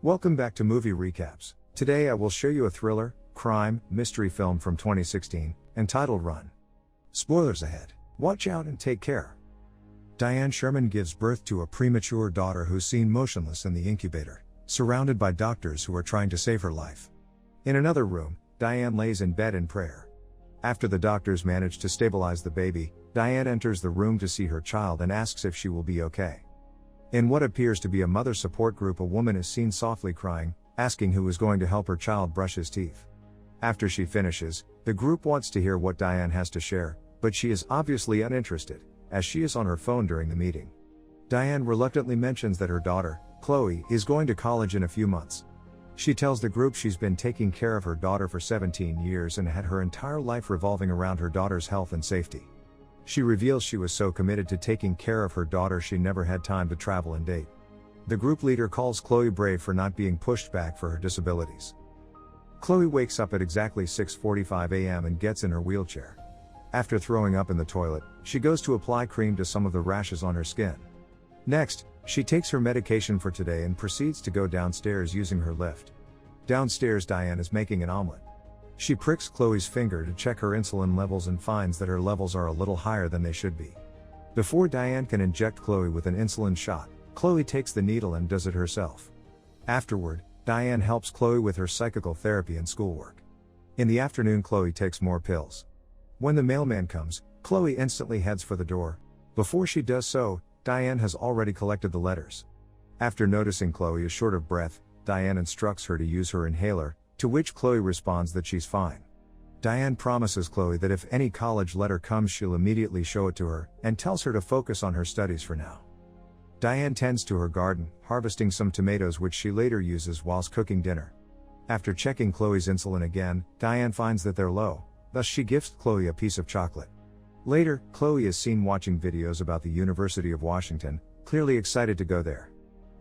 Welcome back to Movie Recaps. Today I will show you a thriller, crime, mystery film from 2016, entitled Run. Spoilers ahead. Watch out and take care. Diane Sherman gives birth to a premature daughter who's seen motionless in the incubator, surrounded by doctors who are trying to save her life. In another room, Diane lays in bed in prayer. After the doctors manage to stabilize the baby, Diane enters the room to see her child and asks if she will be okay. In what appears to be a mother support group, a woman is seen softly crying, asking who is going to help her child brush his teeth. After she finishes, the group wants to hear what Diane has to share, but she is obviously uninterested, as she is on her phone during the meeting. Diane reluctantly mentions that her daughter, Chloe, is going to college in a few months. She tells the group she's been taking care of her daughter for 17 years and had her entire life revolving around her daughter's health and safety. She reveals she was so committed to taking care of her daughter she never had time to travel and date. The group leader calls Chloe brave for not being pushed back for her disabilities. Chloe wakes up at exactly 6:45 a.m. and gets in her wheelchair. After throwing up in the toilet, she goes to apply cream to some of the rashes on her skin. Next, she takes her medication for today and proceeds to go downstairs using her lift. Downstairs, Diane is making an omelet. She pricks Chloe's finger to check her insulin levels and finds that her levels are a little higher than they should be. Before Diane can inject Chloe with an insulin shot, Chloe takes the needle and does it herself. Afterward, Diane helps Chloe with her psychical therapy and schoolwork. In the afternoon, Chloe takes more pills. When the mailman comes, Chloe instantly heads for the door. Before she does so, Diane has already collected the letters. After noticing Chloe is short of breath, Diane instructs her to use her inhaler, to which Chloe responds that she's fine. Diane promises Chloe that if any college letter comes she'll immediately show it to her, and tells her to focus on her studies for now. Diane tends to her garden, harvesting some tomatoes which she later uses whilst cooking dinner. After checking Chloe's insulin again, Diane finds that they're low, thus she gifts Chloe a piece of chocolate. Later, Chloe is seen watching videos about the University of Washington, clearly excited to go there.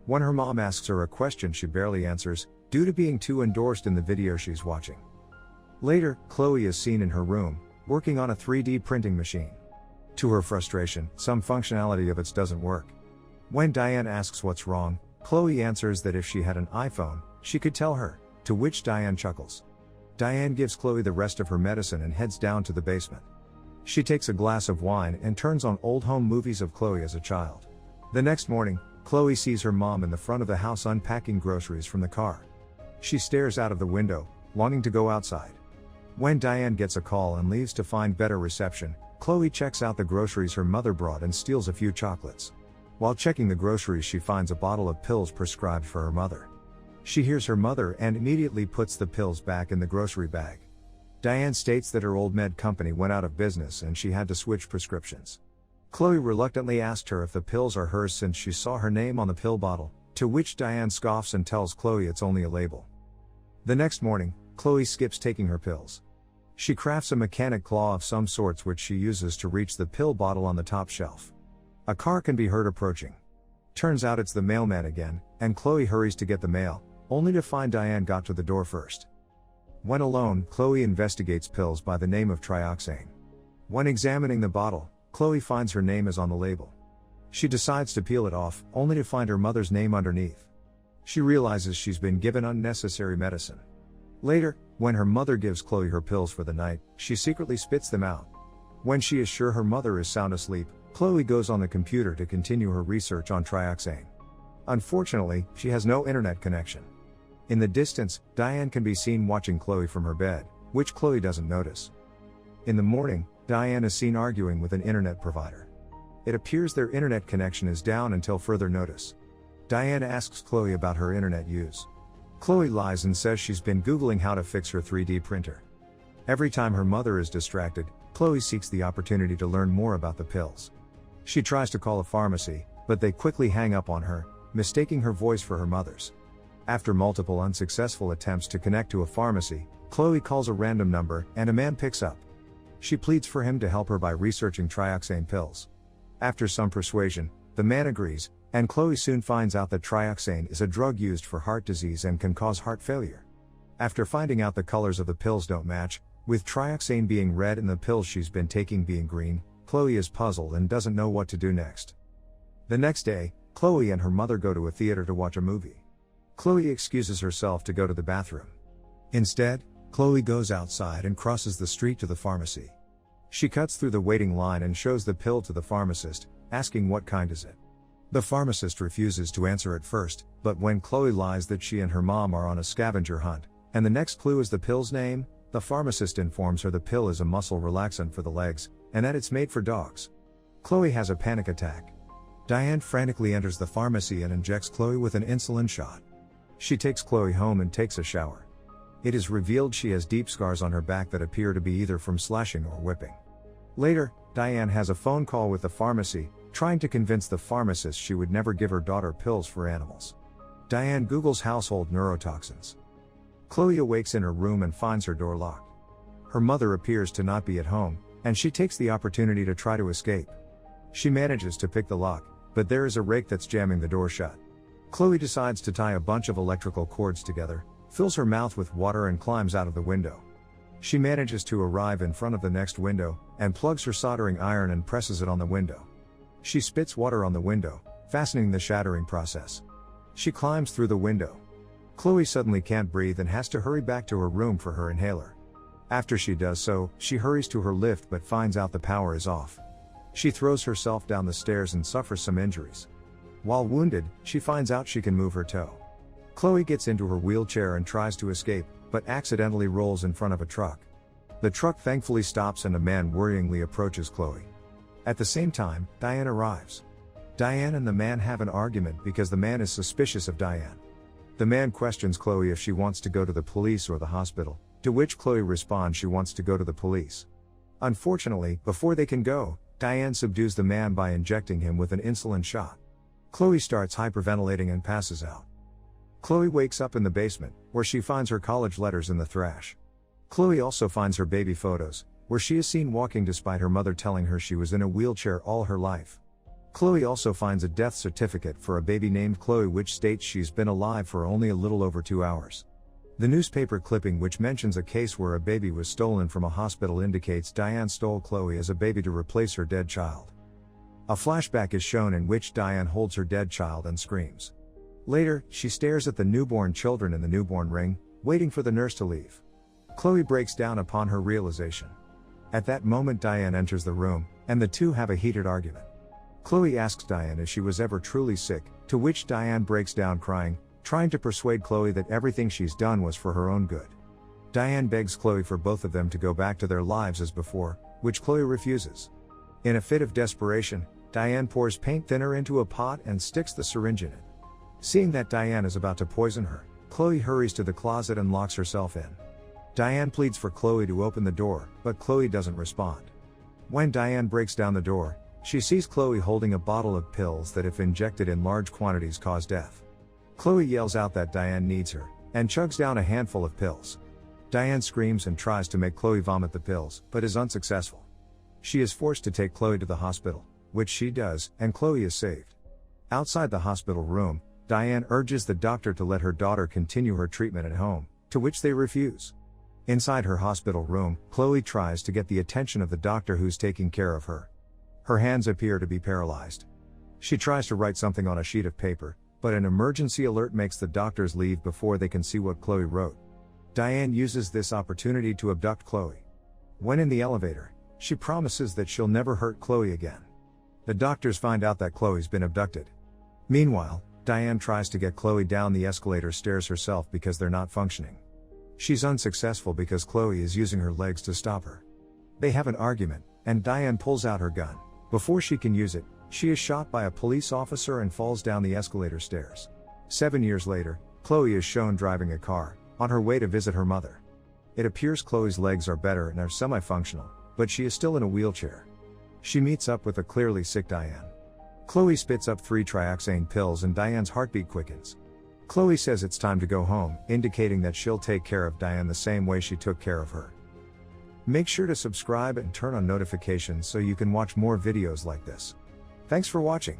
When her mom asks her a question she barely answers, due to being too engrossed in the video she's watching. Later, Chloe is seen in her room, working on a 3D printing machine. To her frustration, some functionality of it doesn't work. When Diane asks what's wrong, Chloe answers that if she had an iPhone, she could tell her, to which Diane chuckles. Diane gives Chloe the rest of her medicine and heads down to the basement. She takes a glass of wine and turns on old home movies of Chloe as a child. The next morning, Chloe sees her mom in the front of the house unpacking groceries from the car. She stares out of the window, longing to go outside. When Diane gets a call and leaves to find better reception, Chloe checks out the groceries her mother brought and steals a few chocolates. While checking the groceries, she finds a bottle of pills prescribed for her mother. She hears her mother and immediately puts the pills back in the grocery bag. Diane states that her old med company went out of business and she had to switch prescriptions. Chloe reluctantly asked her if the pills are hers since she saw her name on the pill bottle, to which Diane scoffs and tells Chloe it's only a label. The next morning, Chloe skips taking her pills. She crafts a mechanic claw of some sorts which she uses to reach the pill bottle on the top shelf. A car can be heard approaching. Turns out it's the mailman again, and Chloe hurries to get the mail, only to find Diane got to the door first. When alone, Chloe investigates pills by the name of trioxane. When examining the bottle, Chloe finds her name is on the label. She decides to peel it off, only to find her mother's name underneath. She realizes she's been given unnecessary medicine. Later, when her mother gives Chloe her pills for the night, she secretly spits them out. When she is sure her mother is sound asleep, Chloe goes on the computer to continue her research on trioxane. Unfortunately, she has no internet connection. In the distance, Diane can be seen watching Chloe from her bed, which Chloe doesn't notice. In the morning, Diane is seen arguing with an internet provider. It appears their internet connection is down until further notice. Diane asks Chloe about her internet use. Chloe lies and says she's been Googling how to fix her 3D printer. Every time her mother is distracted, Chloe seeks the opportunity to learn more about the pills. She tries to call a pharmacy, but they quickly hang up on her, mistaking her voice for her mother's. After multiple unsuccessful attempts to connect to a pharmacy, Chloe calls a random number, and a man picks up. She pleads for him to help her by researching trioxane pills. After some persuasion, the man agrees, and Chloe soon finds out that trioxane is a drug used for heart disease and can cause heart failure. After finding out the colors of the pills don't match, with trioxane being red and the pills she's been taking being green, Chloe is puzzled and doesn't know what to do next. The next day, Chloe and her mother go to a theater to watch a movie. Chloe excuses herself to go to the bathroom. Instead, Chloe goes outside and crosses the street to the pharmacy. She cuts through the waiting line and shows the pill to the pharmacist, asking what kind is it. The pharmacist refuses to answer at first, but when Chloe lies that she and her mom are on a scavenger hunt, and the next clue is the pill's name, the pharmacist informs her the pill is a muscle relaxant for the legs, and that it's made for dogs. Chloe has a panic attack. Diane frantically enters the pharmacy and injects Chloe with an insulin shot. She takes Chloe home and takes a shower. It is revealed she has deep scars on her back that appear to be either from slashing or whipping. Later, Diane has a phone call with the pharmacy, trying to convince the pharmacist she would never give her daughter pills for animals. Diane Googles household neurotoxins. Chloe awakes in her room and finds her door locked. Her mother appears to not be at home, and she takes the opportunity to try to escape. She manages to pick the lock, but there is a rake that's jamming the door shut. Chloe decides to tie a bunch of electrical cords together, fills her mouth with water and climbs out of the window. She manages to arrive in front of the next window, and plugs her soldering iron and presses it on the window. She spits water on the window, fastening the shattering process. She climbs through the window. Chloe suddenly can't breathe and has to hurry back to her room for her inhaler. After she does so, she hurries to her lift but finds out the power is off. She throws herself down the stairs and suffers some injuries. While wounded, she finds out she can move her toe. Chloe gets into her wheelchair and tries to escape, but accidentally rolls in front of a truck. The truck thankfully stops and a man worryingly approaches Chloe. At the same time, Diane arrives. Diane and the man have an argument because the man is suspicious of Diane. The man questions Chloe if she wants to go to the police or the hospital, to which Chloe responds she wants to go to the police. Unfortunately, before they can go, Diane subdues the man by injecting him with an insulin shot. Chloe starts hyperventilating and passes out. Chloe wakes up in the basement, where she finds her college letters in the trash. Chloe also finds her baby photos, where she is seen walking despite her mother telling her she was in a wheelchair all her life. Chloe also finds a death certificate for a baby named Chloe which states she's been alive for only a little over 2 hours. The newspaper clipping which mentions a case where a baby was stolen from a hospital indicates Diane stole Chloe as a baby to replace her dead child. A flashback is shown in which Diane holds her dead child and screams. Later, she stares at the newborn children in the newborn ring, waiting for the nurse to leave. Chloe breaks down upon her realization. At that moment Diane enters the room, and the two have a heated argument. Chloe asks Diane if she was ever truly sick, to which Diane breaks down crying, trying to persuade Chloe that everything she's done was for her own good. Diane begs Chloe for both of them to go back to their lives as before, which Chloe refuses. In a fit of desperation, Diane pours paint thinner into a pot and sticks the syringe in it. Seeing that Diane is about to poison her, Chloe hurries to the closet and locks herself in. Diane pleads for Chloe to open the door, but Chloe doesn't respond. When Diane breaks down the door, she sees Chloe holding a bottle of pills that if injected in large quantities cause death. Chloe yells out that Diane needs her, and chugs down a handful of pills. Diane screams and tries to make Chloe vomit the pills, but is unsuccessful. She is forced to take Chloe to the hospital, which she does, and Chloe is saved. Outside the hospital room, Diane urges the doctor to let her daughter continue her treatment at home, to which they refuse. Inside her hospital room, Chloe tries to get the attention of the doctor who's taking care of her. Her hands appear to be paralyzed. She tries to write something on a sheet of paper, but an emergency alert makes the doctors leave before they can see what Chloe wrote. Diane uses this opportunity to abduct Chloe. When in the elevator, she promises that she'll never hurt Chloe again. The doctors find out that Chloe's been abducted. Meanwhile, Diane tries to get Chloe down the escalator stairs herself because they're not functioning. She's unsuccessful because Chloe is using her legs to stop her. They have an argument, and Diane pulls out her gun. Before she can use it, she is shot by a police officer and falls down the escalator stairs. 7 years later, Chloe is shown driving a car, on her way to visit her mother. It appears Chloe's legs are better and are semi-functional, but she is still in a wheelchair. She meets up with a clearly sick Diane. Chloe spits up 3 trioxane pills and Diane's heartbeat quickens. Chloe says it's time to go home, indicating that she'll take care of Diane the same way she took care of her. Make sure to subscribe and turn on notifications so you can watch more videos like this. Thanks for watching.